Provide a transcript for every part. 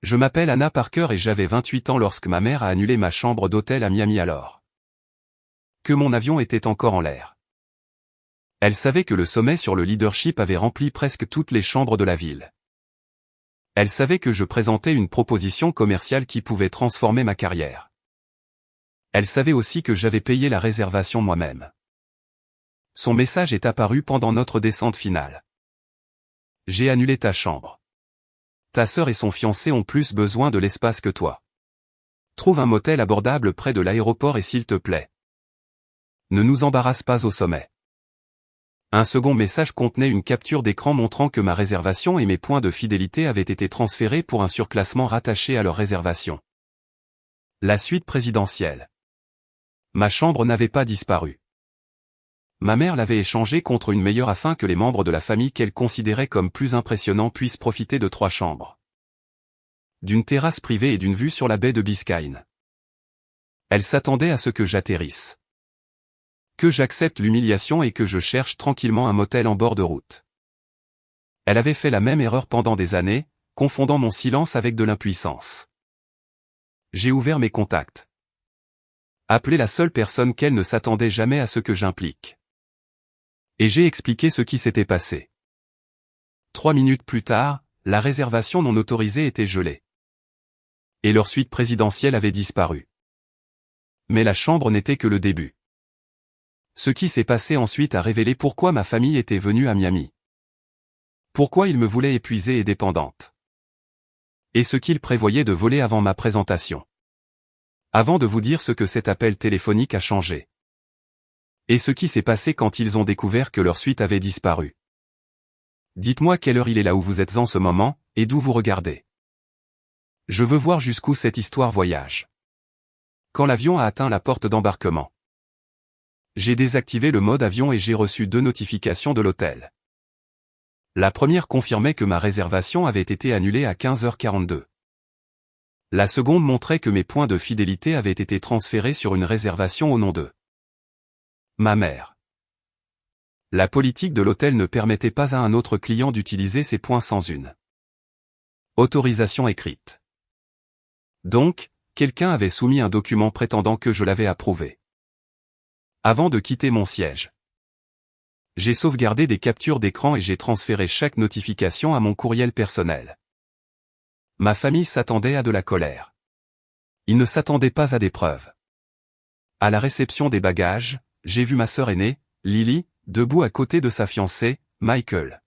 Je m'appelle Anna Parker et j'avais 28 ans lorsque ma mère a annulé ma chambre d'hôtel à Miami alors que mon avion était encore en l'air. Elle savait que le sommet sur le leadership avait rempli presque toutes les chambres de la ville. Elle savait que je présentais une proposition commerciale qui pouvait transformer ma carrière. Elle savait aussi que j'avais payé la réservation moi-même. Son message est apparu pendant notre descente finale. J'ai annulé ta chambre. Ta sœur et son fiancé ont plus besoin de l'espace que toi. Trouve un motel abordable près de l'aéroport et s'il te plaît, ne nous embarrasse pas au sommet. Un second message contenait une capture d'écran montrant que ma réservation et mes points de fidélité avaient été transférés pour un surclassement rattaché à leur réservation. La suite présidentielle. Ma chambre n'avait pas disparu. Ma mère l'avait échangée contre une meilleure afin que les membres de la famille qu'elle considérait comme plus impressionnants puissent profiter de 3 chambres, d'une terrasse privée et d'une vue sur la baie de Biscayne. Elle s'attendait à ce que j'atterrisse, que j'accepte l'humiliation et que je cherche tranquillement un motel en bord de route. Elle avait fait la même erreur pendant des années, confondant mon silence avec de l'impuissance. J'ai ouvert mes contacts. Appelé la seule personne qu'elle ne s'attendait jamais à ce que j'implique. Et j'ai expliqué ce qui s'était passé. 3 minutes plus tard, la réservation non autorisée était gelée. Et leur suite présidentielle avait disparu. Mais la chambre n'était que le début. Ce qui s'est passé ensuite a révélé pourquoi ma famille était venue à Miami. Pourquoi ils me voulaient épuisée et dépendante. Et ce qu'ils prévoyaient de voler avant ma présentation. Avant de vous dire ce que cet appel téléphonique a changé. Et ce qui s'est passé quand ils ont découvert que leur suite avait disparu. Dites-moi quelle heure il est là où vous êtes en ce moment, et d'où vous regardez. Je veux voir jusqu'où cette histoire voyage. Quand l'avion a atteint la porte d'embarquement. J'ai désactivé le mode avion et j'ai reçu 2 notifications de l'hôtel. La première confirmait que ma réservation avait été annulée à 15h42. La seconde montrait que mes points de fidélité avaient été transférés sur une réservation au nom de ma mère. La politique de l'hôtel ne permettait pas à un autre client d'utiliser ces points sans une autorisation écrite. Donc, quelqu'un avait soumis un document prétendant que je l'avais approuvé. Avant de quitter mon siège, j'ai sauvegardé des captures d'écran et j'ai transféré chaque notification à mon courriel personnel. Ma famille s'attendait à de la colère. Ils ne s'attendaient pas à des preuves. À la réception des bagages, j'ai vu ma sœur aînée, Lily, debout à côté de sa fiancée, Michael.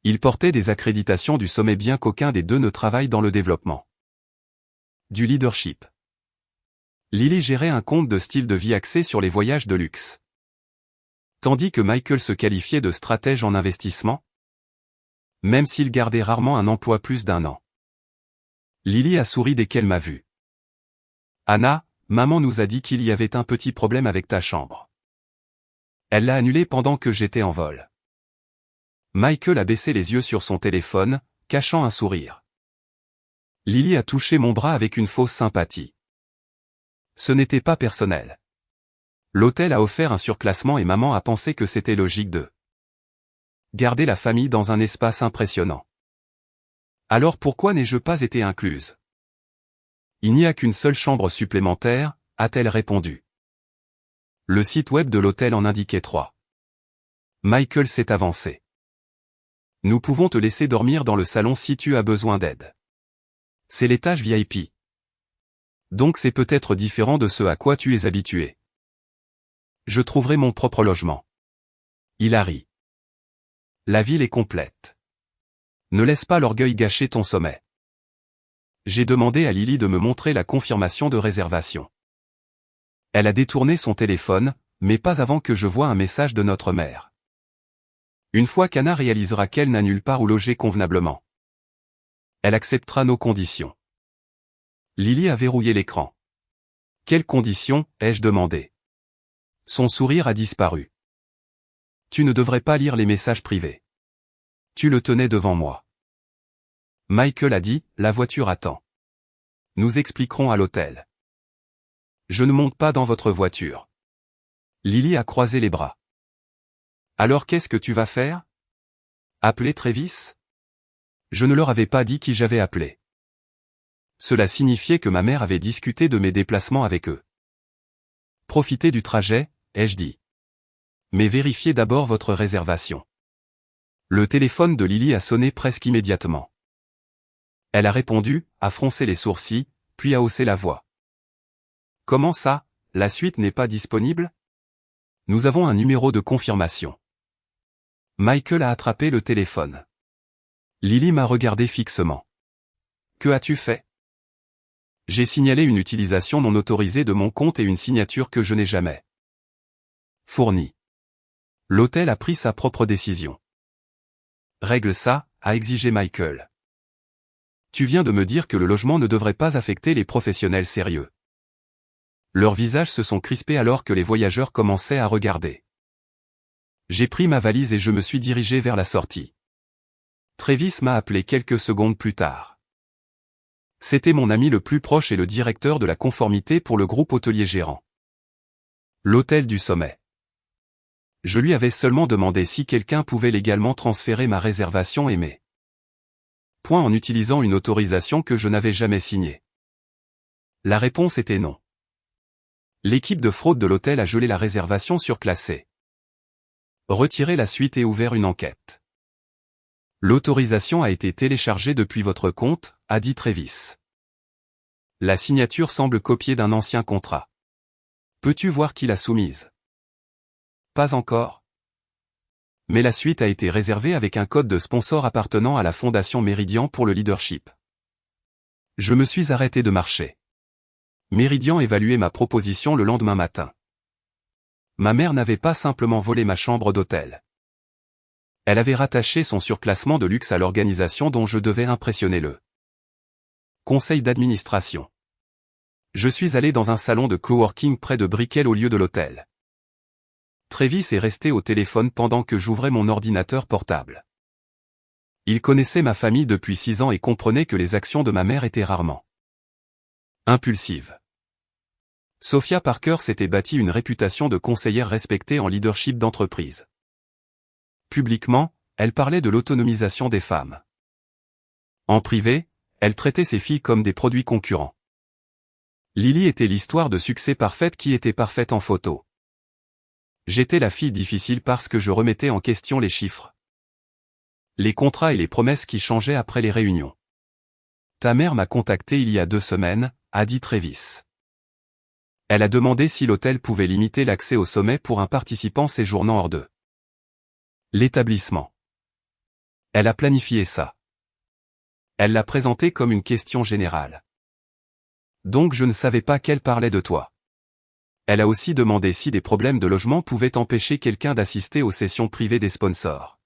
Il portait des accréditations du sommet bien qu'aucun des deux ne travaille dans le développement du leadership. Lily gérait un compte de style de vie axé sur les voyages de luxe. Tandis que Michael se qualifiait de stratège en investissement, même s'il gardait rarement un emploi plus d'1 an. Lily a souri dès qu'elle m'a vu. Anna, maman nous a dit qu'il y avait un petit problème avec ta chambre. Elle l'a annulé pendant que j'étais en vol. Michael a baissé les yeux sur son téléphone, cachant un sourire. Lily a touché mon bras avec une fausse sympathie. Ce n'était pas personnel. L'hôtel a offert un surclassement et maman a pensé que c'était logique de garder la famille dans un espace impressionnant. Alors pourquoi n'ai-je pas été incluse? Il n'y a qu'une seule chambre supplémentaire, a-t-elle répondu. Le site web de l'hôtel en indiquait 3. Michael s'est avancé. Nous pouvons te laisser dormir dans le salon si tu as besoin d'aide. C'est l'étage VIP. Donc c'est peut-être différent de ce à quoi tu es habitué. Je trouverai mon propre logement. Il a ri. La ville est complète. Ne laisse pas l'orgueil gâcher ton sommet. J'ai demandé à Lily de me montrer la confirmation de réservation. Elle a détourné son téléphone, mais pas avant que je voie un message de notre mère. Une fois qu'Anna réalisera qu'elle n'a nulle part où loger convenablement, elle acceptera nos conditions. Lily a verrouillé l'écran. Quelles conditions, ai-je demandé. Son sourire a disparu. Tu ne devrais pas lire les messages privés. Tu le tenais devant moi. Michael a dit, la voiture attend. Nous expliquerons à l'hôtel. Je ne monte pas dans votre voiture. Lily a croisé les bras. Alors qu'est-ce que tu vas faire? Appeler Travis? Je ne leur avais pas dit qui j'avais appelé. Cela signifiait que ma mère avait discuté de mes déplacements avec eux. Profitez du trajet, ai-je dit. Mais vérifiez d'abord votre réservation. Le téléphone de Lily a sonné presque immédiatement. Elle a répondu, a froncé les sourcils, puis a haussé la voix. Comment ça, la suite n'est pas disponible? Nous avons un numéro de confirmation. Michael a attrapé le téléphone. Lily m'a regardé fixement. Que as-tu fait? J'ai signalé une utilisation non autorisée de mon compte et une signature que je n'ai jamais fournie. L'hôtel a pris sa propre décision. Règle ça, a exigé Michael. Tu viens de me dire que le logement ne devrait pas affecter les professionnels sérieux. Leurs visages se sont crispés alors que les voyageurs commençaient à regarder. J'ai pris ma valise et je me suis dirigé vers la sortie. Travis m'a appelé quelques secondes plus tard. C'était mon ami le plus proche et le directeur de la conformité pour le groupe hôtelier gérant. L'hôtel du sommet. Je lui avais seulement demandé si quelqu'un pouvait légalement transférer ma réservation et mes points en utilisant une autorisation que je n'avais jamais signée. La réponse était non. L'équipe de fraude de l'hôtel a gelé la réservation surclassée. Retiré la suite et ouvert une enquête. L'autorisation a été téléchargée depuis votre compte, a dit Travis. La signature semble copiée d'un ancien contrat. Peux-tu voir qui l'a soumise? Pas encore. Mais la suite a été réservée avec un code de sponsor appartenant à la Fondation Meridian pour le leadership. Je me suis arrêté de marcher. Meridian évaluait ma proposition le lendemain matin. Ma mère n'avait pas simplement volé ma chambre d'hôtel. Elle avait rattaché son surclassement de luxe à l'organisation dont je devais impressionner le conseil d'administration. Je suis allé dans un salon de coworking près de Brickell au lieu de l'hôtel. Travis est resté au téléphone pendant que j'ouvrais mon ordinateur portable. Il connaissait ma famille depuis 6 ans et comprenait que les actions de ma mère étaient rarement impulsives. Sophia Parker s'était bâtie une réputation de conseillère respectée en leadership d'entreprise. Publiquement, elle parlait de l'autonomisation des femmes. En privé, elle traitait ses filles comme des produits concurrents. Lily était l'histoire de succès parfaite qui était parfaite en photo. J'étais la fille difficile parce que je remettais en question les chiffres, les contrats et les promesses qui changeaient après les réunions. Ta mère m'a contacté il y a 2 semaines, a dit Travis. Elle a demandé si l'hôtel pouvait limiter l'accès au sommet pour un participant séjournant hors de l'établissement. Elle a planifié ça. Elle l'a présenté comme une question générale. Donc je ne savais pas qu'elle parlait de toi. Elle a aussi demandé si des problèmes de logement pouvaient empêcher quelqu'un d'assister aux sessions privées des sponsors.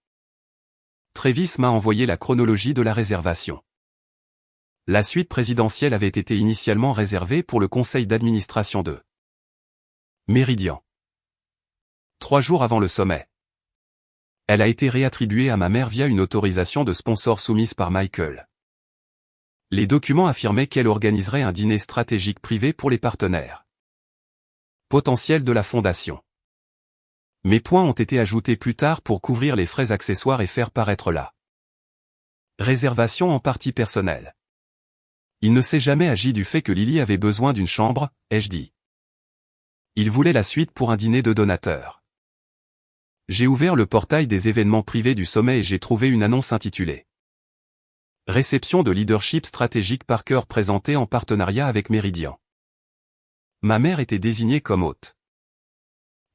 Travis m'a envoyé la chronologie de la réservation. La suite présidentielle avait été initialement réservée pour le conseil d'administration de Meridian. 3 jours avant le sommet. Elle a été réattribuée à ma mère via une autorisation de sponsor soumise par Michael. Les documents affirmaient qu'elle organiserait un dîner stratégique privé pour les partenaires potentiels de la fondation. Mes points ont été ajoutés plus tard pour couvrir les frais accessoires et faire paraître la réservation en partie personnelle. Il ne s'est jamais agi du fait que Lily avait besoin d'une chambre, ai-je dit. Il voulait la suite pour un dîner de donateurs. J'ai ouvert le portail des événements privés du sommet et j'ai trouvé une annonce intitulée « Réception de leadership stratégique Parker présentée en partenariat avec Meridian ». Ma mère était désignée comme hôte.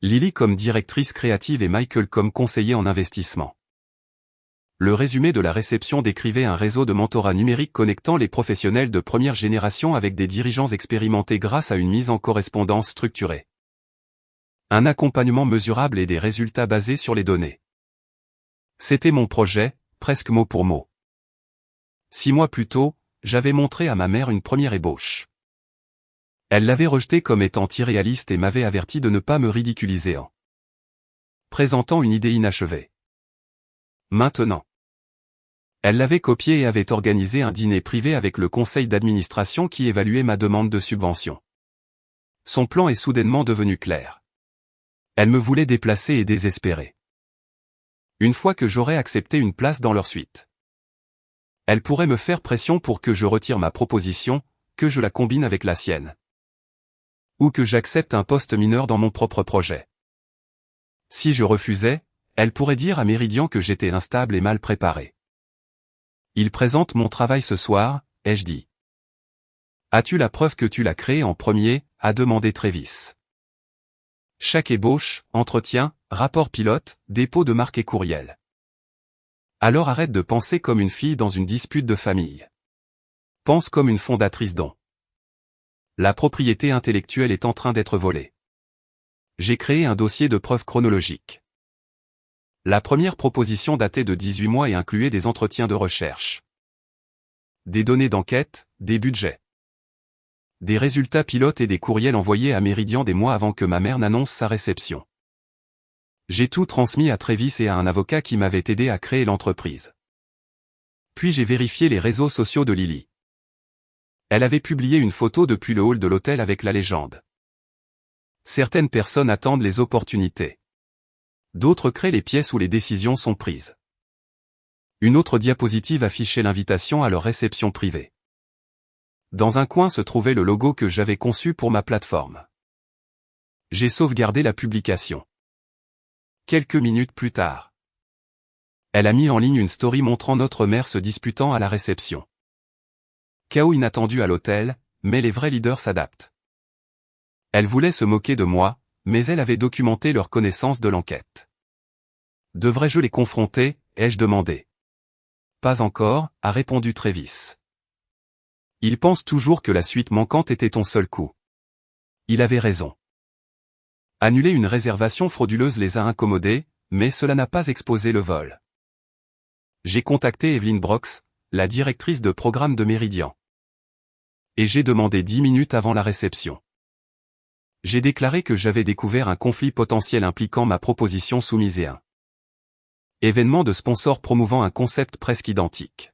Lily comme directrice créative et Michael comme conseiller en investissement. Le résumé de la réception décrivait un réseau de mentorat numérique connectant les professionnels de première génération avec des dirigeants expérimentés grâce à une mise en correspondance structurée. Un accompagnement mesurable et des résultats basés sur les données. C'était mon projet, presque mot pour mot. 6 mois plus tôt, j'avais montré à ma mère une première ébauche. Elle l'avait rejeté comme étant irréaliste et m'avait averti de ne pas me ridiculiser en présentant une idée inachevée. Maintenant, elle l'avait copié et avait organisé un dîner privé avec le conseil d'administration qui évaluait ma demande de subvention. Son plan est soudainement devenu clair. Elle me voulait déplacer et désespérer. Une fois que j'aurais accepté une place dans leur suite. Elle pourrait me faire pression pour que je retire ma proposition, que je la combine avec la sienne. Ou que j'accepte un poste mineur dans mon propre projet. Si je refusais, elle pourrait dire à Méridian que j'étais instable et mal préparé. Il présente mon travail ce soir, ai-je dit. As-tu la preuve que tu l'as créé en premier, a demandé Travis. Chaque ébauche, entretien, rapport pilote, dépôt de marque et courriel. Alors arrête de penser comme une fille dans une dispute de famille. Pense comme une fondatrice dont la propriété intellectuelle est en train d'être volée. J'ai créé un dossier de preuves chronologiques. La première proposition datait de 18 mois et incluait des entretiens de recherche, des données d'enquête, des budgets, des résultats pilotes et des courriels envoyés à Méridian des mois avant que ma mère n'annonce sa réception. J'ai tout transmis à Travis et à un avocat qui m'avait aidé à créer l'entreprise. Puis j'ai vérifié les réseaux sociaux de Lily. Elle avait publié une photo depuis le hall de l'hôtel avec la légende. Certaines personnes attendent les opportunités. D'autres créent les pièces où les décisions sont prises. Une autre diapositive affichait l'invitation à leur réception privée. Dans un coin se trouvait le logo que j'avais conçu pour ma plateforme. J'ai sauvegardé la publication. Quelques minutes plus tard, elle a mis en ligne une story montrant notre mère se disputant à la réception. Chaos inattendu à l'hôtel, mais les vrais leaders s'adaptent. Elle voulait se moquer de moi, mais elle avait documenté leur connaissance de l'enquête. Devrais-je les confronter, ai-je demandé. Pas encore, a répondu Travis. Il pense toujours que la suite manquante était ton seul coup. Il avait raison. Annuler une réservation frauduleuse les a incommodés, mais cela n'a pas exposé le vol. J'ai contacté Evelyn Brox, la directrice de programme de Méridian. Et j'ai demandé 10 minutes avant la réception. J'ai déclaré que j'avais découvert un conflit potentiel impliquant ma proposition soumise et un événement de sponsor promouvant un concept presque identique.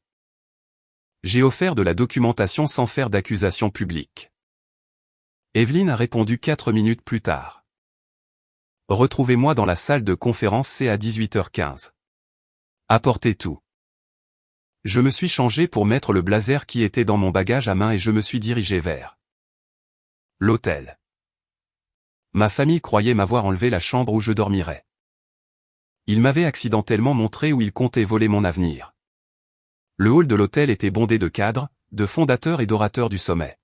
J'ai offert de la documentation sans faire d'accusation publique. Evelyn a répondu 4 minutes plus tard. Retrouvez-moi dans la salle de conférence C à 18h15. Apportez tout. Je me suis changé pour mettre le blazer qui était dans mon bagage à main et je me suis dirigé vers l'hôtel. Ma famille croyait m'avoir enlevé la chambre où je dormirais. Ils m'avaient accidentellement montré où ils comptaient voler mon avenir. Le hall de l'hôtel était bondé de cadres, de fondateurs et d'orateurs du sommet.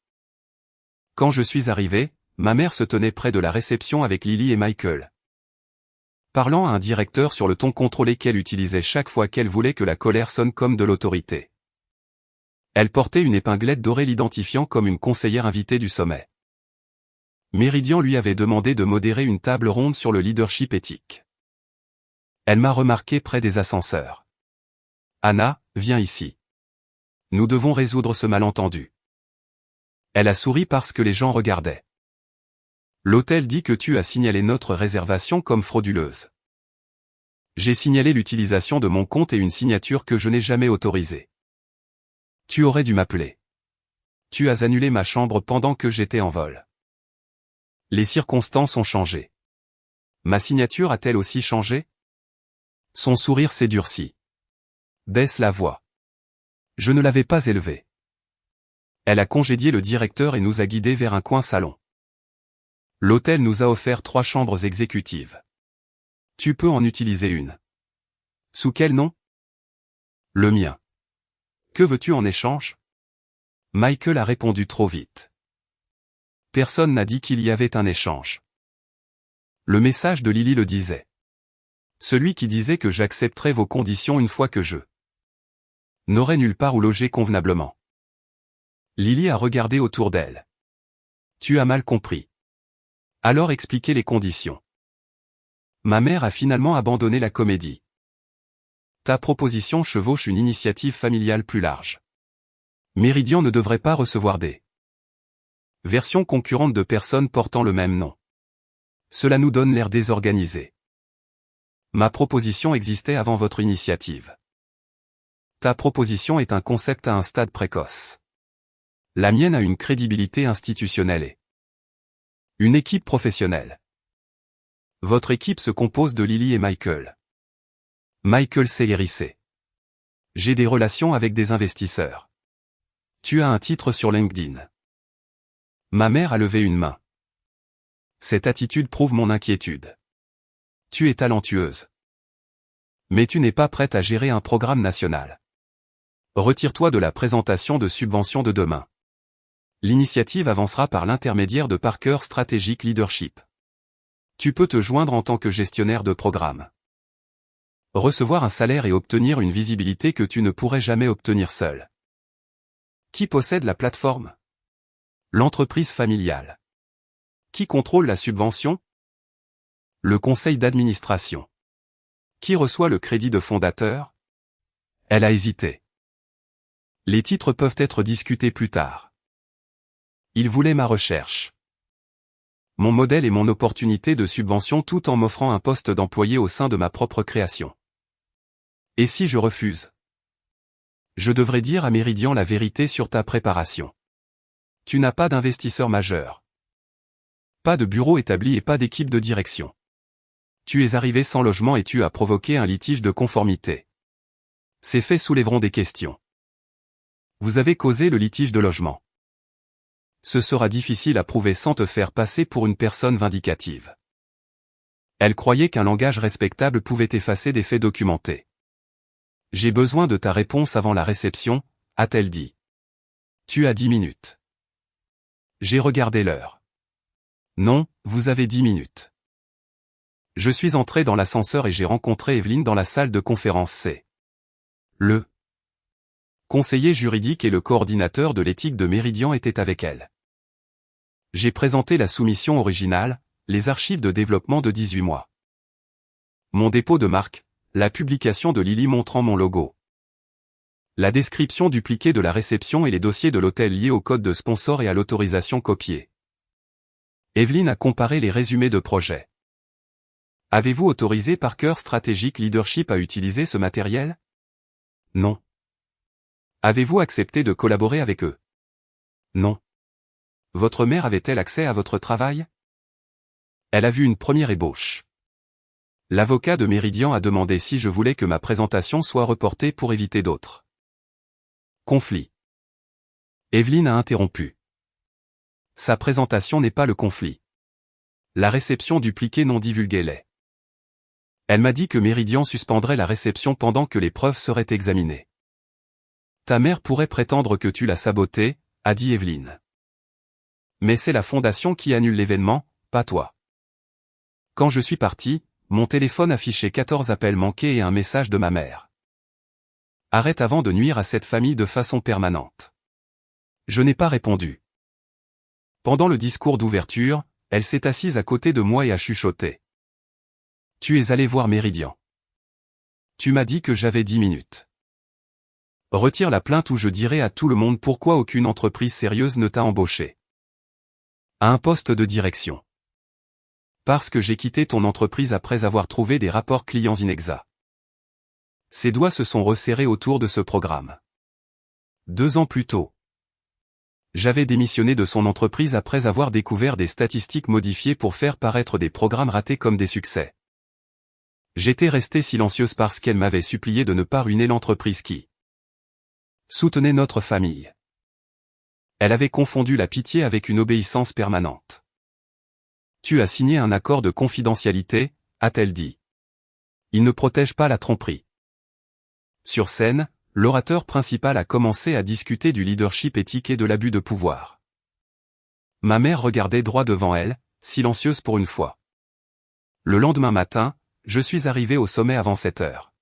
Quand je suis arrivé, ma mère se tenait près de la réception avec Lily et Michael, parlant à un directeur sur le ton contrôlé qu'elle utilisait chaque fois qu'elle voulait que la colère sonne comme de l'autorité. Elle portait une épinglette dorée l'identifiant comme une conseillère invitée du sommet. Méridian lui avait demandé de modérer une table ronde sur le leadership éthique. Elle m'a remarqué près des ascenseurs. Anna, viens ici. Nous devons résoudre ce malentendu. Elle a souri parce que les gens regardaient. L'hôtel dit que tu as signalé notre réservation comme frauduleuse. J'ai signalé l'utilisation de mon compte et une signature que je n'ai jamais autorisée. Tu aurais dû m'appeler. Tu as annulé ma chambre pendant que j'étais en vol. Les circonstances ont changé. Ma signature a-t-elle aussi changé? Son sourire s'est durci. Baisse la voix. Je ne l'avais pas élevée. Elle a congédié le directeur et nous a guidés vers un coin salon. L'hôtel nous a offert 3 chambres exécutives. Tu peux en utiliser une. Sous quel nom? Le mien. Que veux-tu en échange? Michael a répondu trop vite. Personne n'a dit qu'il y avait un échange. Le message de Lily le disait. Celui qui disait que j'accepterais vos conditions une fois que je n'aurais nulle part où loger convenablement. Lily a regardé autour d'elle. Tu as mal compris. Alors expliquez les conditions. Ma mère a finalement abandonné la comédie. Ta proposition chevauche une initiative familiale plus large. Méridian ne devrait pas recevoir des versions concurrentes de personnes portant le même nom. Cela nous donne l'air désorganisé. Ma proposition existait avant votre initiative. Ta proposition est un concept à un stade précoce. La mienne a une crédibilité institutionnelle et une équipe professionnelle. Votre équipe se compose de Lily et Michael. Michael s'est hérissé. J'ai des relations avec des investisseurs. Tu as un titre sur LinkedIn. Ma mère a levé une main. Cette attitude prouve mon inquiétude. Tu es talentueuse. Mais tu n'es pas prête à gérer un programme national. Retire-toi de la présentation de subventions de demain. L'initiative avancera par l'intermédiaire de Parker Strategic Leadership. Tu peux te joindre en tant que gestionnaire de programme. Recevoir un salaire et obtenir une visibilité que tu ne pourrais jamais obtenir seul. Qui possède la plateforme? L'entreprise familiale. Qui contrôle la subvention? Le conseil d'administration. Qui reçoit le crédit de fondateur? Elle a hésité. Les titres peuvent être discutés plus tard. Il voulait ma recherche. Mon modèle et mon opportunité de subvention tout en m'offrant un poste d'employé au sein de ma propre création. Et si je refuse? Je devrais dire à Meridian la vérité sur ta préparation. Tu n'as pas d'investisseur majeur. Pas de bureau établi et pas d'équipe de direction. Tu es arrivé sans logement et tu as provoqué un litige de conformité. Ces faits soulèveront des questions. Vous avez causé le litige de logement. Ce sera difficile à prouver sans te faire passer pour une personne vindicative. Elle croyait qu'un langage respectable pouvait effacer des faits documentés. J'ai besoin de ta réponse avant la réception, a-t-elle dit. Tu as 10 minutes. J'ai regardé l'heure. Non, vous avez 10 minutes. Je suis entré dans l'ascenseur et j'ai rencontré Evelyne dans la salle de conférence C. Le conseiller juridique et le coordinateur de l'éthique de Meridian étaient avec elle. J'ai présenté la soumission originale, les archives de développement de 18 mois. Mon dépôt de marque, la publication de Lily montrant mon logo. La description dupliquée de la réception et les dossiers de l'hôtel liés au code de sponsor et à l'autorisation copiée. Evelyne a comparé les résumés de projet. Avez-vous autorisé Parker Strategic Leadership à utiliser ce matériel? Non. Avez-vous accepté de collaborer avec eux? Non. Votre mère avait-elle accès à votre travail? Elle a vu une première ébauche. L'avocat de Meridian a demandé si je voulais que ma présentation soit reportée pour éviter d'autres conflits. Evelyne a interrompu. Sa présentation n'est pas le conflit. La réception dupliquée non divulguée l'est. Elle m'a dit que Meridian suspendrait la réception pendant que les preuves seraient examinées. Ta mère pourrait prétendre que tu l'as sabotée, a dit Evelyne. Mais c'est la fondation qui annule l'événement, pas toi. Quand je suis parti, mon téléphone affichait 14 appels manqués et un message de ma mère. Arrête avant de nuire à cette famille de façon permanente. Je n'ai pas répondu. Pendant le discours d'ouverture, elle s'est assise à côté de moi et a chuchoté. Tu es allé voir Meridian. Tu m'as dit que j'avais 10 minutes. Retire la plainte ou je dirai à tout le monde pourquoi aucune entreprise sérieuse ne t'a embauché. À un poste de direction. Parce que j'ai quitté ton entreprise après avoir trouvé des rapports clients inexacts. Ses doigts se sont resserrés autour de ce programme. 2 ans plus tôt. J'avais démissionné de son entreprise après avoir découvert des statistiques modifiées pour faire paraître des programmes ratés comme des succès. J'étais restée silencieuse parce qu'elle m'avait supplié de ne pas ruiner l'entreprise qui soutenait notre famille. Elle avait confondu la pitié avec une obéissance permanente. Tu as signé un accord de confidentialité, a-t-elle dit. Il ne protège pas la tromperie. Sur scène, l'orateur principal a commencé à discuter du leadership éthique et de l'abus de pouvoir. Ma mère regardait droit devant elle, silencieuse pour une fois. Le lendemain matin, je suis arrivé au sommet avant 7 heures.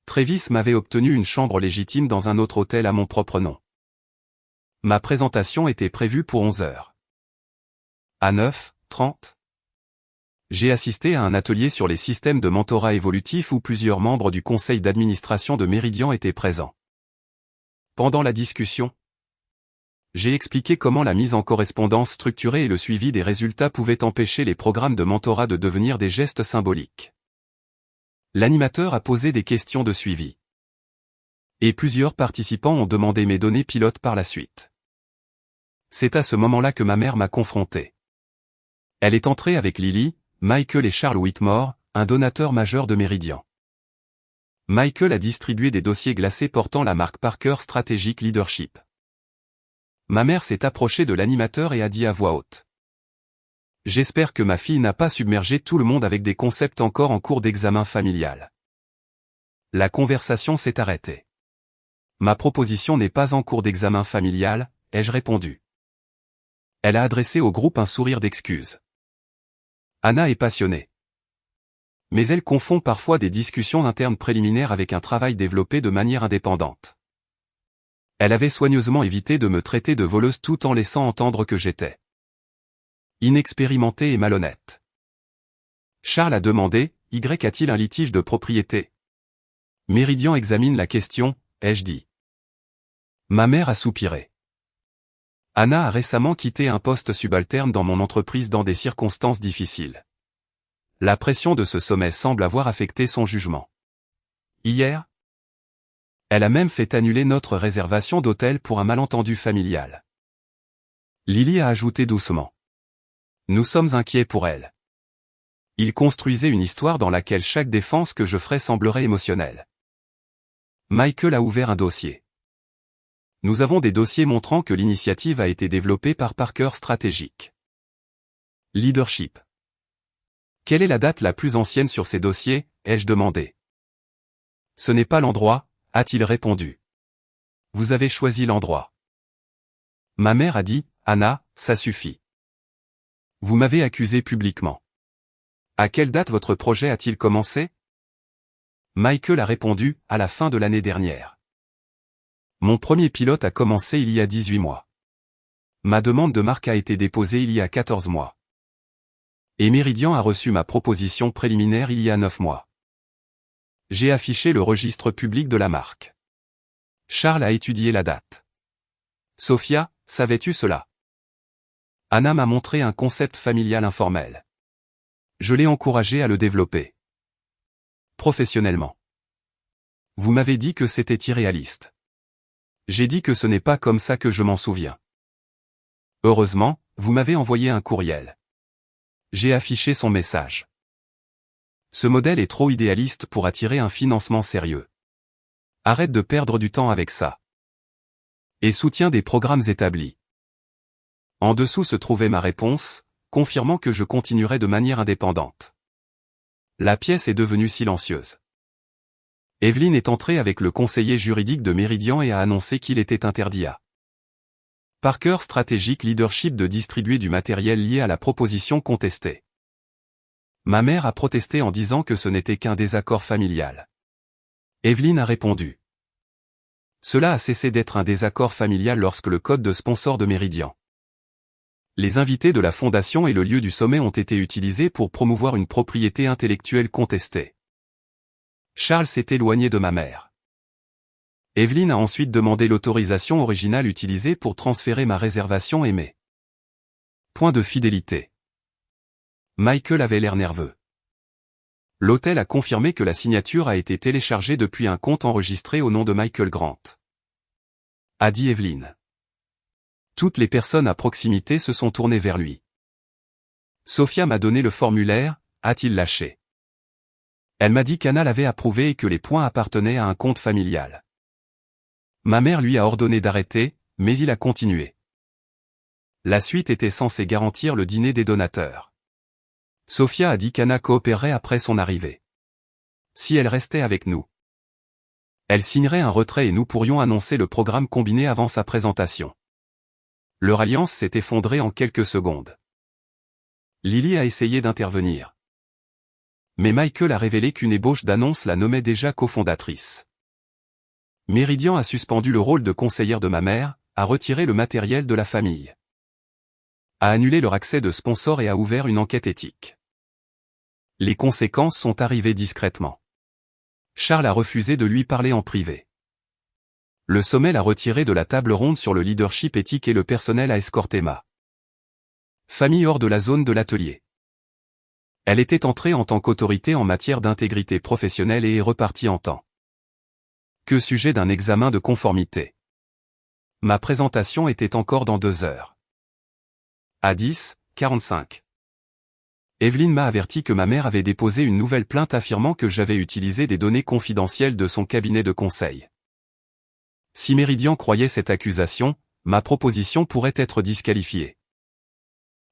Travis m'avait obtenu une chambre légitime dans un autre hôtel à mon propre nom. Ma présentation était prévue pour 11 heures. À 9h30, j'ai assisté à un atelier sur les systèmes de mentorat évolutif où plusieurs membres du conseil d'administration de Meridian étaient présents. Pendant la discussion, j'ai expliqué comment la mise en correspondance structurée et le suivi des résultats pouvaient empêcher les programmes de mentorat de devenir des gestes symboliques. L'animateur a posé des questions de suivi. Et plusieurs participants ont demandé mes données pilotes par la suite. C'est à ce moment-là que ma mère m'a confronté. Elle est entrée avec Lily, Michael et Charles Whitmore, un donateur majeur de Meridian. Michael a distribué des dossiers glacés portant la marque Parker Strategic Leadership. Ma mère s'est approchée de l'animateur et a dit à voix haute. J'espère que ma fille n'a pas submergé tout le monde avec des concepts encore en cours d'examen familial. La conversation s'est arrêtée. Ma proposition n'est pas en cours d'examen familial, ai-je répondu. Elle a adressé au groupe un sourire d'excuse. Anna est passionnée. Mais elle confond parfois des discussions internes préliminaires avec un travail développé de manière indépendante. Elle avait soigneusement évité de me traiter de voleuse tout en laissant entendre que j'étais inexpérimentée et malhonnête. Charles a demandé, Y a-t-il un litige de propriété? Méridian examine la question, ai-je dit. Ma mère a soupiré. Anna a récemment quitté un poste subalterne dans mon entreprise dans des circonstances difficiles. La pression de ce sommet semble avoir affecté son jugement. Hier, elle a même fait annuler notre réservation d'hôtel pour un malentendu familial. Lily a ajouté doucement. Nous sommes inquiets pour elle. Il construisait une histoire dans laquelle chaque défense que je ferais semblerait émotionnelle. Michael a ouvert un dossier. Nous avons des dossiers montrant que l'initiative a été développée par Parker Strategic Leadership. Quelle est la date la plus ancienne sur ces dossiers, ai-je demandé. Ce n'est pas l'endroit, a-t-il répondu. Vous avez choisi l'endroit. Ma mère a dit, Anna, ça suffit. Vous m'avez accusé publiquement. À quelle date votre projet a-t-il commencé? Michael a répondu, à la fin de l'année dernière. Mon premier pilote a commencé il y a 18 mois. Ma demande de marque a été déposée il y a 14 mois. Et Méridian a reçu ma proposition préliminaire il y a 9 mois. J'ai affiché le registre public de la marque. Charles a étudié la date. Sophia, savais-tu cela? Anna m'a montré un concept familial informel. Je l'ai encouragé à le développer. Professionnellement. Vous m'avez dit que c'était irréaliste. J'ai dit que ce n'est pas comme ça que je m'en souviens. Heureusement, vous m'avez envoyé un courriel. J'ai affiché son message. Ce modèle est trop idéaliste pour attirer un financement sérieux. Arrête de perdre du temps avec ça. Et soutiens des programmes établis. En dessous se trouvait ma réponse, confirmant que je continuerais de manière indépendante. La pièce est devenue silencieuse. Evelyne est entrée avec le conseiller juridique de Méridian et a annoncé qu'il était interdit à Parker Strategic Leadership de distribuer du matériel lié à la proposition contestée. Ma mère a protesté en disant que ce n'était qu'un désaccord familial. Evelyne a répondu. Cela a cessé d'être un désaccord familial lorsque le code de sponsor de Méridian. Les invités de la fondation et le lieu du sommet ont été utilisés pour promouvoir une propriété intellectuelle contestée. Charles s'est éloigné de ma mère. Evelyne a ensuite demandé l'autorisation originale utilisée pour transférer ma réservation et mes points de fidélité. Michael avait l'air nerveux. L'hôtel a confirmé que la signature a été téléchargée depuis un compte enregistré au nom de Michael Grant. A dit Evelyne. Toutes les personnes à proximité se sont tournées vers lui. Sophia m'a donné le formulaire, a-t-il lâché. Elle m'a dit qu'Anna l'avait approuvé et que les points appartenaient à un compte familial. Ma mère lui a ordonné d'arrêter, mais il a continué. La suite était censée garantir le dîner des donateurs. Sophia a dit qu'Anna coopérerait après son arrivée. Si elle restait avec nous, elle signerait un retrait et nous pourrions annoncer le programme combiné avant sa présentation. Leur alliance s'est effondrée en quelques secondes. Lily a essayé d'intervenir. Mais Michael a révélé qu'une ébauche d'annonce la nommait déjà cofondatrice. Méridian a suspendu le rôle de conseillère de ma mère, a retiré le matériel de la famille, a annulé leur accès de sponsor et a ouvert une enquête éthique. Les conséquences sont arrivées discrètement. Charles a refusé de lui parler en privé. Le sommet l'a retiré de la table ronde sur le leadership éthique et le personnel a escorté ma famille hors de la zone de l'atelier. Elle était entrée en tant qu'autorité en matière d'intégrité professionnelle et est repartie en tant que sujet d'un examen de conformité. Ma présentation était encore dans 2 heures. À 10:45. Evelyne m'a averti que ma mère avait déposé une nouvelle plainte affirmant que j'avais utilisé des données confidentielles de son cabinet de conseil. Si Meridian croyait cette accusation, ma proposition pourrait être disqualifiée.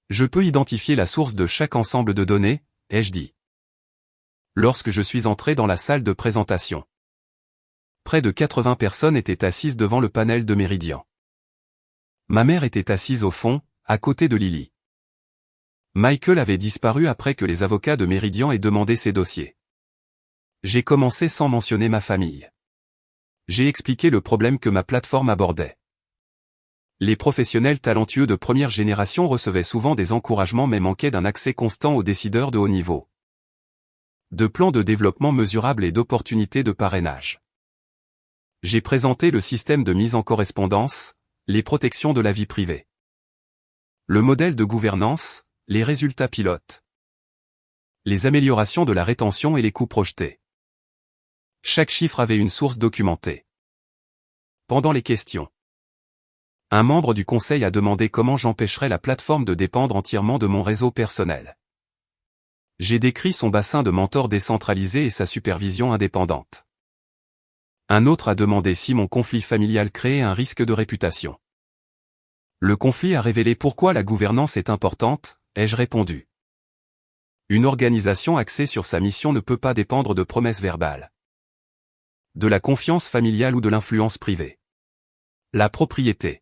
Je peux identifier la source de chaque ensemble de données, ai-je dit. Lorsque je suis entré dans la salle de présentation. Près de 80 personnes étaient assises devant le panel de Meridian. Ma mère était assise au fond, à côté de Lily. Michael avait disparu après que les avocats de Meridian aient demandé ses dossiers. J'ai commencé sans mentionner ma famille. J'ai expliqué le problème que ma plateforme abordait. Les professionnels talentueux de première génération recevaient souvent des encouragements mais manquaient d'un accès constant aux décideurs de haut niveau. De plans de développement mesurables et d'opportunités de parrainage. J'ai présenté le système de mise en correspondance, les protections de la vie privée. Le modèle de gouvernance, les résultats pilotes. Les améliorations de la rétention et les coûts projetés. Chaque chiffre avait une source documentée. Pendant les questions, un membre du conseil a demandé comment j'empêcherais la plateforme de dépendre entièrement de mon réseau personnel. J'ai décrit son bassin de mentors décentralisé et sa supervision indépendante. Un autre a demandé si mon conflit familial créait un risque de réputation. Le conflit a révélé pourquoi la gouvernance est importante, ai-je répondu. Une organisation axée sur sa mission ne peut pas dépendre de promesses verbales. De la confiance familiale ou de l'influence privée. La propriété.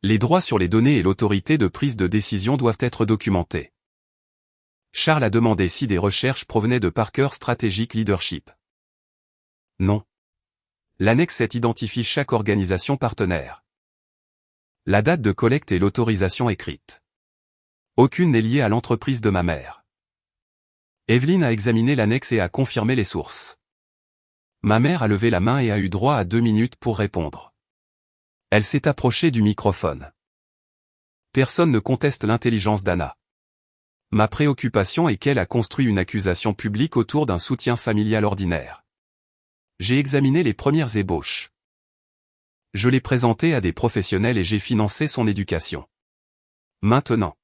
Les droits sur les données et l'autorité de prise de décision doivent être documentés. Charles a demandé si des recherches provenaient de Parker Strategic Leadership. Non. L'annexe 7 identifie chaque organisation partenaire. La date de collecte et l'autorisation écrite. Aucune n'est liée à l'entreprise de ma mère. Evelyne a examiné l'annexe et a confirmé les sources. Ma mère a levé la main et a eu droit à 2 minutes pour répondre. Elle s'est approchée du microphone. Personne ne conteste l'intelligence d'Anna. Ma préoccupation est qu'elle a construit une accusation publique autour d'un soutien familial ordinaire. J'ai examiné les premières ébauches. Je l'ai présentée à des professionnels et j'ai financé son éducation. Maintenant,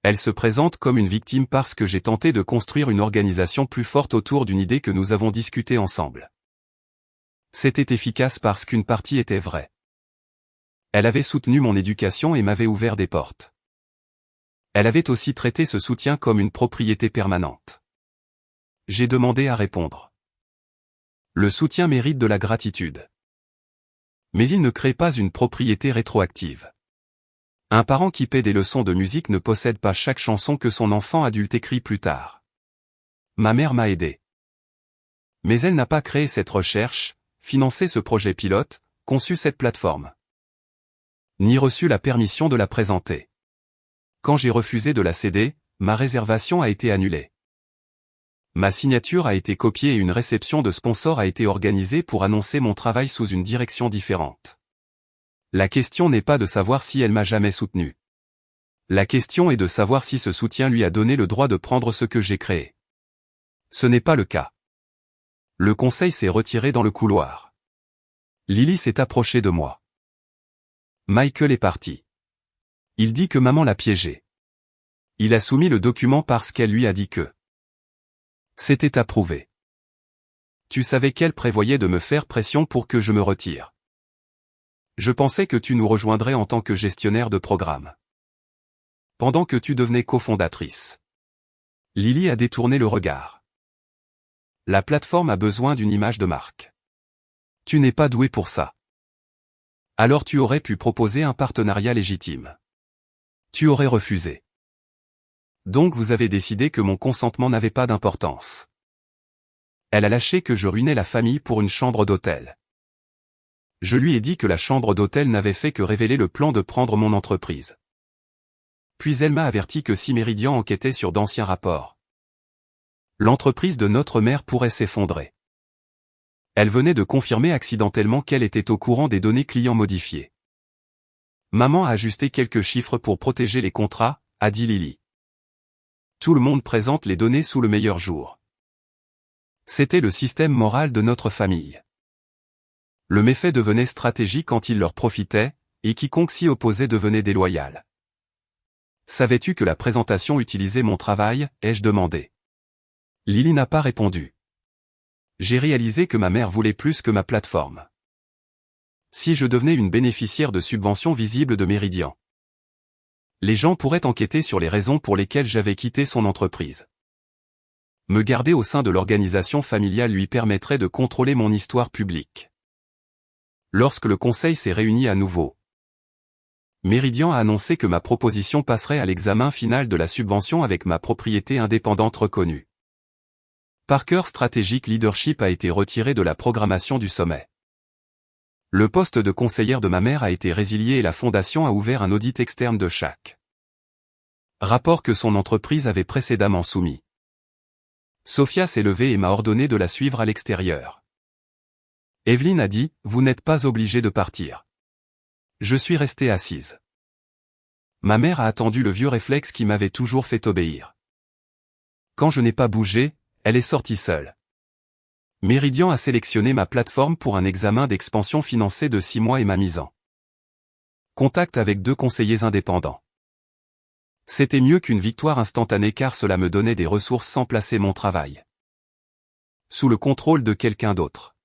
elle se présente comme une victime parce que j'ai tenté de construire une organisation plus forte autour d'une idée que nous avons discutée ensemble. C'était efficace parce qu'une partie était vraie. Elle avait soutenu mon éducation et m'avait ouvert des portes. Elle avait aussi traité ce soutien comme une propriété permanente. J'ai demandé à répondre. Le soutien mérite de la gratitude. Mais il ne crée pas une propriété rétroactive. Un parent qui paie des leçons de musique ne possède pas chaque chanson que son enfant adulte écrit plus tard. Ma mère m'a aidé. Mais elle n'a pas créé cette recherche, financé ce projet pilote, conçu cette plateforme. Ni reçu la permission de la présenter. Quand j'ai refusé de la céder, ma réservation a été annulée. Ma signature a été copiée et une réception de sponsors a été organisée pour annoncer mon travail sous une direction différente. La question n'est pas de savoir si elle m'a jamais soutenu. La question est de savoir si ce soutien lui a donné le droit de prendre ce que j'ai créé. Ce n'est pas le cas. Le conseil s'est retiré dans le couloir. Lily s'est approchée de moi. Michael est parti. Il dit que maman l'a piégé. Il a soumis le document parce qu'elle lui a dit que c'était approuvé. Tu savais qu'elle prévoyait de me faire pression pour que je me retire. Je pensais que tu nous rejoindrais en tant que gestionnaire de programme. Pendant que tu devenais cofondatrice. Lily a détourné le regard. La plateforme a besoin d'une image de marque. Tu n'es pas doué pour ça. Alors tu aurais pu proposer un partenariat légitime. Tu aurais refusé. Donc vous avez décidé que mon consentement n'avait pas d'importance. Elle a lâché que je ruinais la famille pour une chambre d'hôtel. Je lui ai dit que la chambre d'hôtel n'avait fait que révéler le plan de prendre mon entreprise. Puis elle m'a averti que si Meridian enquêtait sur d'anciens rapports, l'entreprise de notre mère pourrait s'effondrer. Elle venait de confirmer accidentellement qu'elle était au courant des données clients modifiées. Maman a ajusté quelques chiffres pour protéger les contrats, a dit Lily. Tout le monde présente les données sous le meilleur jour. C'était le système moral de notre famille. Le méfait devenait stratégique quand il leur profitait, et quiconque s'y opposait devenait déloyal. Savais-tu que la présentation utilisait mon travail, ai-je demandé. Lily n'a pas répondu. J'ai réalisé que ma mère voulait plus que ma plateforme. Si je devenais une bénéficiaire de subventions visibles de Meridian, les gens pourraient enquêter sur les raisons pour lesquelles j'avais quitté son entreprise. Me garder au sein de l'organisation familiale lui permettrait de contrôler mon histoire publique. Lorsque le conseil s'est réuni à nouveau, Meridian a annoncé que ma proposition passerait à l'examen final de la subvention avec ma propriété indépendante reconnue. Parker Strategic Leadership a été retiré de la programmation du sommet. Le poste de conseillère de ma mère a été résilié et la fondation a ouvert un audit externe de chaque rapport que son entreprise avait précédemment soumis. Sophia s'est levée et m'a ordonné de la suivre à l'extérieur. Evelyn a dit, vous n'êtes pas obligé de partir. Je suis restée assise. Ma mère a attendu le vieux réflexe qui m'avait toujours fait obéir. Quand je n'ai pas bougé, elle est sortie seule. Meridian a sélectionné ma plateforme pour un examen d'expansion financé de 6 mois et m'a mis en contact avec 2 conseillers indépendants. C'était mieux qu'une victoire instantanée car cela me donnait des ressources sans placer mon travail sous le contrôle de quelqu'un d'autre.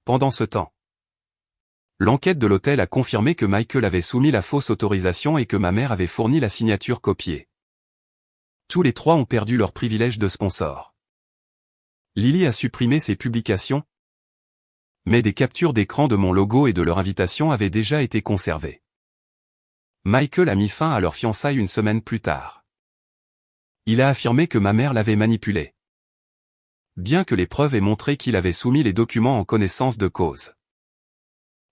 Pendant ce temps, l'enquête de l'hôtel a confirmé que Michael avait soumis la fausse autorisation et que ma mère avait fourni la signature copiée. Tous les 3 ont perdu leur privilège de sponsor. Lily a supprimé ses publications, mais des captures d'écran de mon logo et de leur invitation avaient déjà été conservées. Michael a mis fin à leur fiançailles une semaine plus tard. Il a affirmé que ma mère l'avait manipulé, bien que les preuves aient montré qu'il avait soumis les documents en connaissance de cause.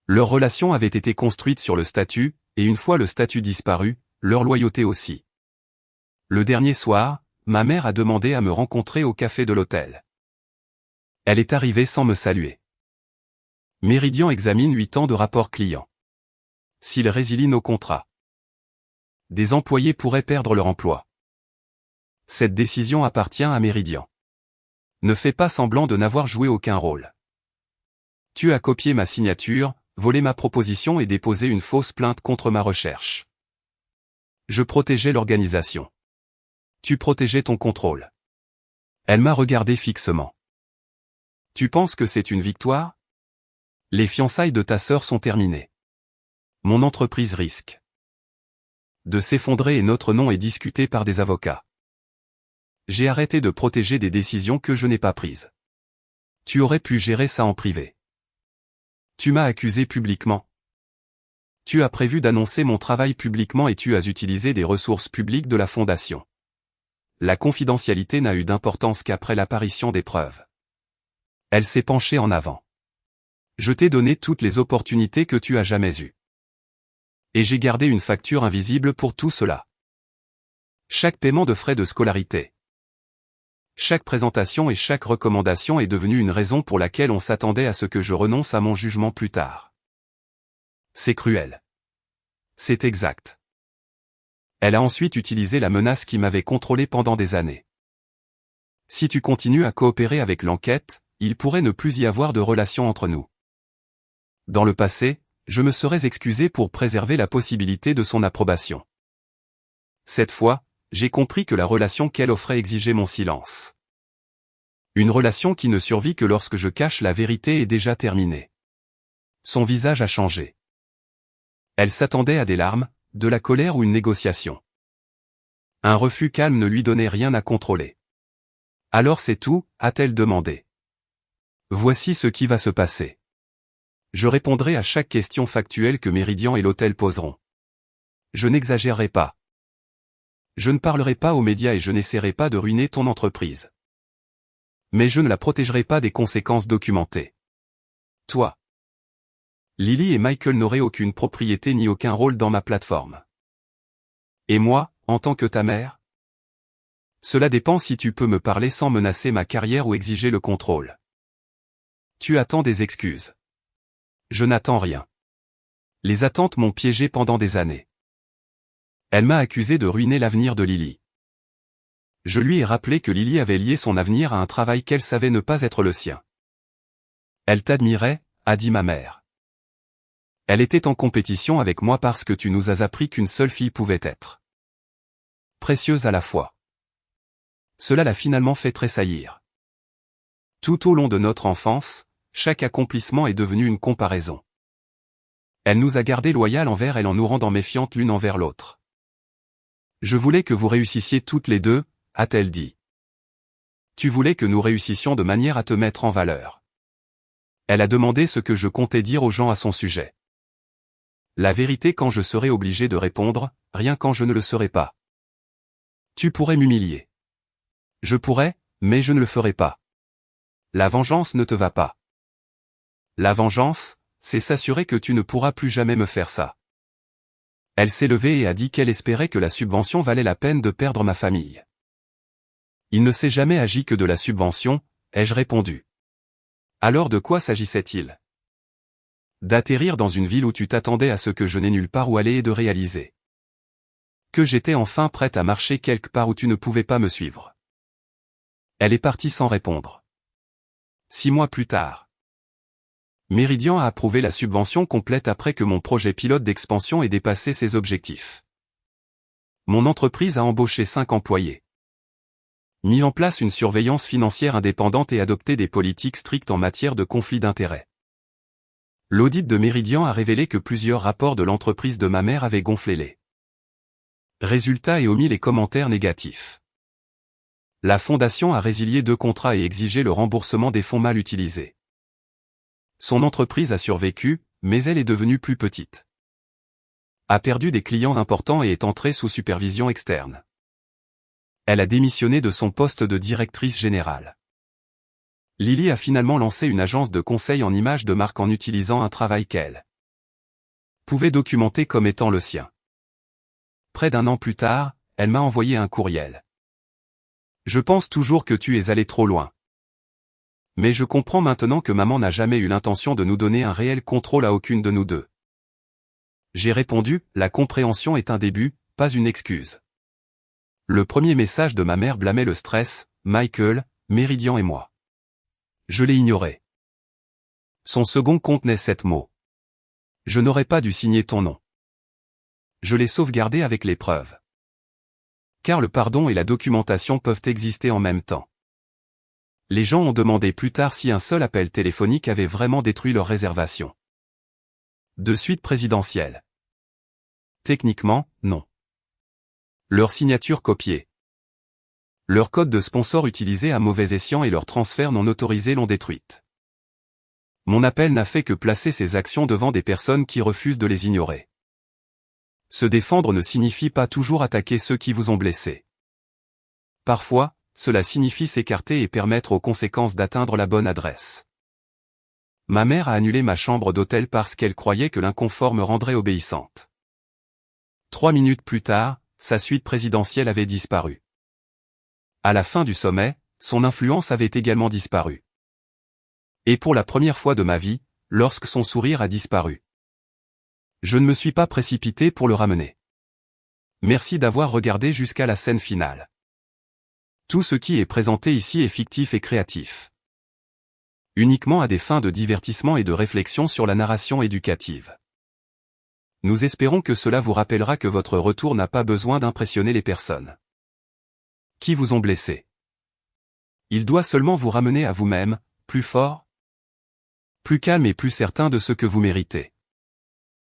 Leur relation avait été construite sur le statut, et une fois le statut disparu, leur loyauté aussi. Le dernier soir, ma mère a demandé à me rencontrer au café de l'hôtel. Elle est arrivée sans me saluer. Meridian examine 8 ans de rapport client. S'il résilie nos contrats, des employés pourraient perdre leur emploi. Cette décision appartient à Meridian. Ne fais pas semblant de n'avoir joué aucun rôle. Tu as copié ma signature, volé ma proposition et déposé une fausse plainte contre ma recherche. Je protégeais l'organisation. Tu protégeais ton contrôle. Elle m'a regardé fixement. Tu penses que c'est une victoire? Les fiançailles de ta sœur sont terminées. Mon entreprise risque de s'effondrer et notre nom est discuté par des avocats. J'ai arrêté de protéger des décisions que je n'ai pas prises. Tu aurais pu gérer ça en privé. Tu m'as accusé publiquement. Tu as prévu d'annoncer mon travail publiquement et tu as utilisé des ressources publiques de la fondation. La confidentialité n'a eu d'importance qu'après l'apparition des preuves. Elle s'est penchée en avant. Je t'ai donné toutes les opportunités que tu as jamais eues. Et j'ai gardé une facture invisible pour tout cela. Chaque paiement de frais de scolarité, chaque présentation et chaque recommandation est devenue une raison pour laquelle on s'attendait à ce que je renonce à mon jugement plus tard. C'est cruel. C'est exact. Elle a ensuite utilisé la menace qui m'avait contrôlé pendant des années. Si tu continues à coopérer avec l'enquête, il pourrait ne plus y avoir de relation entre nous. Dans le passé, je me serais excusé pour préserver la possibilité de son approbation. Cette fois, j'ai compris que la relation qu'elle offrait exigeait mon silence. Une relation qui ne survit que lorsque je cache la vérité est déjà terminée. Son visage a changé. Elle s'attendait à des larmes, de la colère ou une négociation. Un refus calme ne lui donnait rien à contrôler. Alors c'est tout, a-t-elle demandé. Voici ce qui va se passer. Je répondrai à chaque question factuelle que Meridian et l'hôtel poseront. Je n'exagérerai pas. Je ne parlerai pas aux médias et je n'essaierai pas de ruiner ton entreprise. Mais je ne la protégerai pas des conséquences documentées. Toi. Lily et Michael n'auraient aucune propriété ni aucun rôle dans ma plateforme. Et moi, en tant que ta mère? Cela dépend si tu peux me parler sans menacer ma carrière ou exiger le contrôle. Tu attends des excuses. Je n'attends rien. Les attentes m'ont piégé pendant des années. Elle m'a accusé de ruiner l'avenir de Lily. Je lui ai rappelé que Lily avait lié son avenir à un travail qu'elle savait ne pas être le sien. Elle t'admirait, a dit ma mère. Elle était en compétition avec moi parce que tu nous as appris qu'une seule fille pouvait être précieuse à la fois. Cela l'a finalement fait tressaillir. Tout au long de notre enfance, chaque accomplissement est devenu une comparaison. Elle nous a gardés loyales envers elle en nous rendant méfiantes l'une envers l'autre. Je voulais que vous réussissiez toutes les deux, a-t-elle dit. Tu voulais que nous réussissions de manière à te mettre en valeur. Elle a demandé ce que je comptais dire aux gens à son sujet. La vérité quand je serai obligé de répondre, rien quand je ne le serai pas. Tu pourrais m'humilier. Je pourrais, mais je ne le ferai pas. La vengeance ne te va pas. La vengeance, c'est s'assurer que tu ne pourras plus jamais me faire ça. Elle s'est levée et a dit qu'elle espérait que la subvention valait la peine de perdre ma famille. Il ne s'est jamais agi que de la subvention, ai-je répondu. Alors de quoi s'agissait-il? D'atterrir dans une ville où tu t'attendais à ce que je n'ai nulle part où aller et de réaliser que j'étais enfin prête à marcher quelque part où tu ne pouvais pas me suivre. Elle est partie sans répondre. 6 mois plus tard. Meridian a approuvé la subvention complète après que mon projet pilote d'expansion ait dépassé ses objectifs. Mon entreprise a embauché 5 employés. Mis en place une surveillance financière indépendante et adopté des politiques strictes en matière de conflit d'intérêts. L'audit de Meridian a révélé que plusieurs rapports de l'entreprise de ma mère avaient gonflé les résultats et omis les commentaires négatifs. La fondation a résilié 2 contrats et exigé le remboursement des fonds mal utilisés. Son entreprise a survécu, mais elle est devenue plus petite. A perdu des clients importants et est entrée sous supervision externe. Elle a démissionné de son poste de directrice générale. Lily a finalement lancé une agence de conseil en images de marque en utilisant un travail qu'elle pouvait documenter comme étant le sien. Près d'1 an plus tard, elle m'a envoyé un courriel. Je pense toujours que tu es allé trop loin. Mais je comprends maintenant que maman n'a jamais eu l'intention de nous donner un réel contrôle à aucune de nous deux. J'ai répondu, la compréhension est un début, pas une excuse. Le premier message de ma mère blâmait le stress, Michael, Meridian et moi. Je l'ai ignoré. Son second contenait 7 mots. Je n'aurais pas dû signer ton nom. Je l'ai sauvegardé avec les preuves. Car le pardon et la documentation peuvent exister en même temps. Les gens ont demandé plus tard si un seul appel téléphonique avait vraiment détruit leur réservation. De suite présidentielle. Techniquement, non. Leur signature copiée. Leur code de sponsor utilisé à mauvais escient et leur transfert non autorisé l'ont détruite. Mon appel n'a fait que placer ces actions devant des personnes qui refusent de les ignorer. Se défendre ne signifie pas toujours attaquer ceux qui vous ont blessé. Parfois, cela signifie s'écarter et permettre aux conséquences d'atteindre la bonne adresse. Ma mère a annulé ma chambre d'hôtel parce qu'elle croyait que l'inconfort me rendrait obéissante. 3 minutes plus tard, sa suite présidentielle avait disparu. À la fin du sommet, son influence avait également disparu. Et pour la première fois de ma vie, lorsque son sourire a disparu. Je ne me suis pas précipité pour le ramener. Merci d'avoir regardé jusqu'à la scène finale. Tout ce qui est présenté ici est fictif et créatif. Uniquement à des fins de divertissement et de réflexion sur la narration éducative. Nous espérons que cela vous rappellera que votre retour n'a pas besoin d'impressionner les personnes qui vous ont blessé. Il doit seulement vous ramener à vous-même, plus fort, plus calme et plus certain de ce que vous méritez.